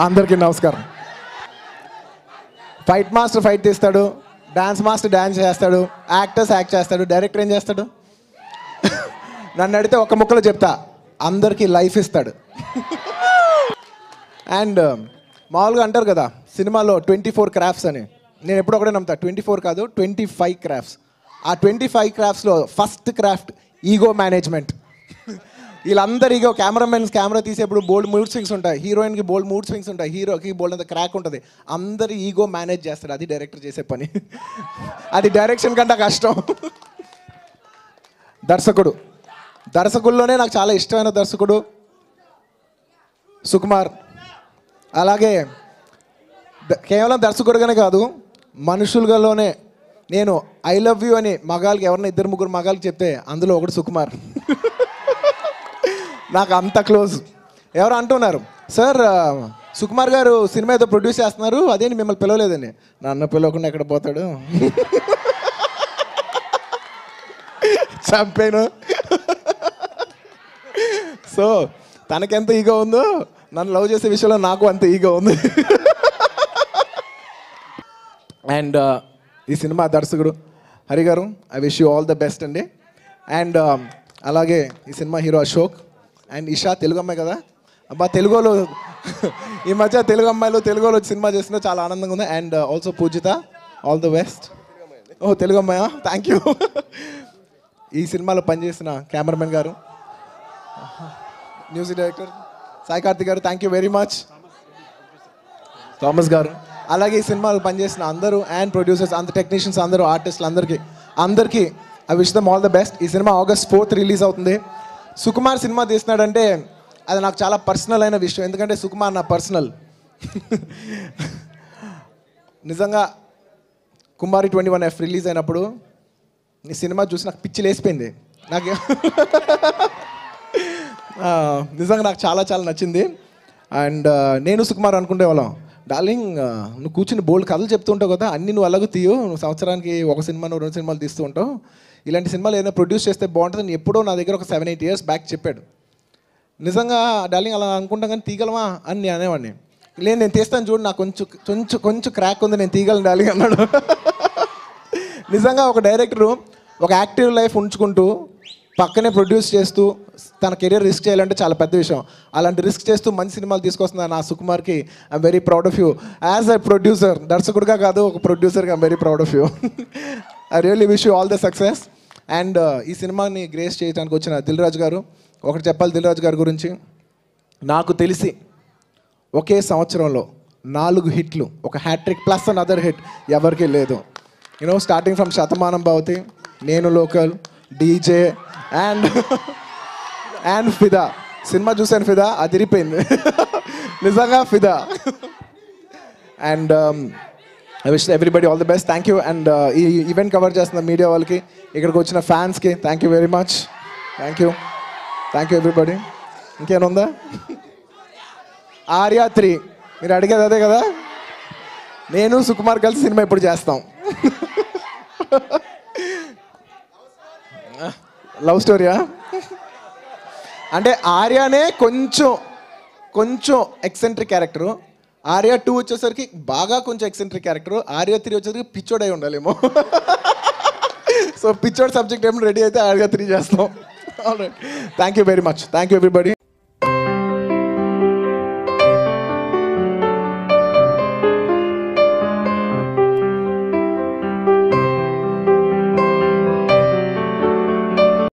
అందరికీ నమస్కారం. Fight master fight తీస్తాడు, డాన్స్ మాస్టర్ డాన్స్ చేస్తాడు, యాక్టర్స్ యాక్ట్ చేస్తాడు, డైరెక్టర్ ఏం చేస్తాడు? నన్ను అడిగితే ఒక ముక్కలో చెప్తా, అందరికీ లైఫ్ ఇస్తాడు. అండ్ మామూలుగా అంటారు కదా సినిమాలో 24 క్రాఫ్ట్స్ అని. నేను ఎప్పుడు ఒకటే నమ్ముతా, 24 కాదు 25 క్రాఫ్ట్స్. ఆ 25 క్రాఫ్ట్స్లో ఫస్ట్ క్రాఫ్ట్ ఈగో మేనేజ్మెంట్. వీళ్ళందరూ ఈగో, కెమెరామెన్స్ కెమెరా తీసేప్పుడు బోల్డ్ మూడ్ స్వింగ్స్ ఉంటాయి, హీరోయిన్కి బోల్డ్ మూడ్ స్వింగ్స్ ఉంటాయి, హీరోకి బోల్డ్ అంత క్రాక్ ఉంటుంది. అందరు ఈగో మేనేజ్ చేస్తారు, అది డైరెక్టర్ చేసే పని. అది డైరెక్షన్ కంటే కష్టం. దర్శకుల్లోనే నాకు చాలా ఇష్టమైన దర్శకుడు సుకుమార్. అలాగే కేవలం దర్శకుడుగానే కాదు, మనుషులుగానే నేను ఐ లవ్ యూ అని మగాళ్ళకి ఎవరైనా 2-3 మగాళ్ళకి చెప్తే అందులో ఒకటి సుకుమార్. నాకు అంత క్లోజ్. ఎవరు అంటున్నారు, సార్ సుకుమార్ గారు సినిమా ఏదో ప్రొడ్యూస్ చేస్తున్నారు, అదేంటి మిమ్మల్ని పిలవలేదని. నన్ను పిలవకుండా ఎక్కడ పోతాడు? చంపాను. సో తనకెంత ఈగో ఉందో నన్ను లవ్ చేసే విషయంలో నాకు అంత ఈగో ఉంది. అండ్ ఈ సినిమా దర్శకుడు హరి గారు, I wish you all the best అండి. అండ్ అలాగే ఈ cinema hero Ashok and Isha, Telugu అమ్మాయి కదా అబ్బా, తెలుగులో ఈ మధ్య తెలుగు అమ్మాయిలు తెలుగులో సినిమా చేస్తున్నా చాలా ఆనందంగా ఉంది. And also Poojitha, all the best. ఓ తెలుగు అమ్మాయా, థ్యాంక్ యూ. ఈ సినిమాలో పనిచేసిన కెమెరామెన్ గారు, మ్యూజిక్ డైరెక్టర్ సాయి కార్తిక్ గారు, thank you very much. Thomas గారు, అలాగే ఈ సినిమాలో పనిచేసిన అందరూ అండ్ ప్రొడ్యూసర్స్, అందరు టెక్నీషియన్స్, అందరూ ఆర్టిస్టులు, అందరికీ I wish them all the best. ఈ సినిమా August 4th రిలీజ్ అవుతుంది. సుకుమార్ సినిమా తీస్తున్నాడంటే అది నాకు చాలా పర్సనల్ అయిన విషయం, ఎందుకంటే సుకుమార్ నా పర్సనల్. నిజంగా కుమారి 21F రిలీజ్ అయినప్పుడు ఈ సినిమా చూసి నాకు పిచ్చి లేసిపోయింది. నాకు నిజంగా నాకు చాలా చాలా నచ్చింది. అండ్ నేను సుకుమార్ అనుకుంటే వాళ్ళం, డార్లింగ్ నువ్వు కూర్చుని బోల్డ్ కథలు చెప్తూ ఉంటావు కదా, అన్నీ నువ్వు అలాగే తీయు, నువ్వు సంవత్సరానికి 1 సినిమాను 2 సినిమాలు తీస్తూ ఉంటావు, ఇలాంటి సినిమాలు ఏదైనా ప్రొడ్యూస్ చేస్తే బాగుంటుందని ఎప్పుడో నా దగ్గర ఒక 7-8 ఇయర్స్ బ్యాక్ చెప్పాడు. నిజంగా డార్లింగ్ అలా అనుకుంటాం కానీ తీగలమా అని నేను అనేవాడిని. లేదు నేను తీస్తాను చూడు, నాకు కొంచెం క్రాక్ ఉంది, నేను తీగలను డార్లింగ్ అన్నాడు. నిజంగా ఒక డైరెక్టరు ఒక యాక్టివ్ లైఫ్ ఉంచుకుంటూ పక్కనే ప్రొడ్యూస్ చేస్తూ తన కెరీర్ రిస్క్ చేయాలంటే చాలా పెద్ద విషయం. అలాంటి రిస్క్ చేస్తూ మంచి సినిమాలు తీసుకొస్తున్నా నా సుకుమార్కి I'm very proud of you as a producer. దర్శకుడిగా కాదు, ఒక ప్రొడ్యూసర్గా I'm very proud of you. I really wish you all the success. And ఈ సినిమాని గ్రేస్ చేయడానికి వచ్చిన దిల్ రాజు గారు, ఒకటి చెప్పాలి దిల్ రాజు గారి గురించి. నాకు తెలిసి ఒకే సంవత్సరంలో 4 హిట్లు, ఒక హ్యాట్రిక్ ప్లస్ అనదర్ హిట్ ఎవరికీ లేదు. You know starting from Shatamanam Bhavati, Nenu local, DJ and Fidaa. సినిమా చూసాను, ఫిదా అదిరిపోయింది. నిజంగా Fidaa. And I wish everybody all the best. Thank you. And ఈ ఈవెంట్ కవర్ చేస్తున్న మీడియా వాళ్ళకి, ఇక్కడికి వచ్చిన ఫ్యాన్స్కి thank you very much. Thank you everybody. ఇంకేముందా? ఆర్యా 3 మీరు అడిగేది అదే కదా, నేను సుకుమార్ కలిసి సినిమా ఇప్పుడు చేస్తాం. లవ్ స్టోరీయా అంటే ఆర్యానే కొంచెం ఎక్సెంట్రిక్ క్యారెక్టరు, ఆర్యా 2 వచ్చేసరికి బాగా కొంచెం ఎక్సెంట్రిక్ క్యారెక్టరు, ఆర్యా 3 వచ్చేసరికి పిచ్చోడ్ అయి ఉండాలేమో. సో పిచ్చోడ్ సబ్జెక్ట్ ఏమో రెడీ అయితే ఆర్యా 3 చేస్తాం. Thank you very much. Thank you everybody.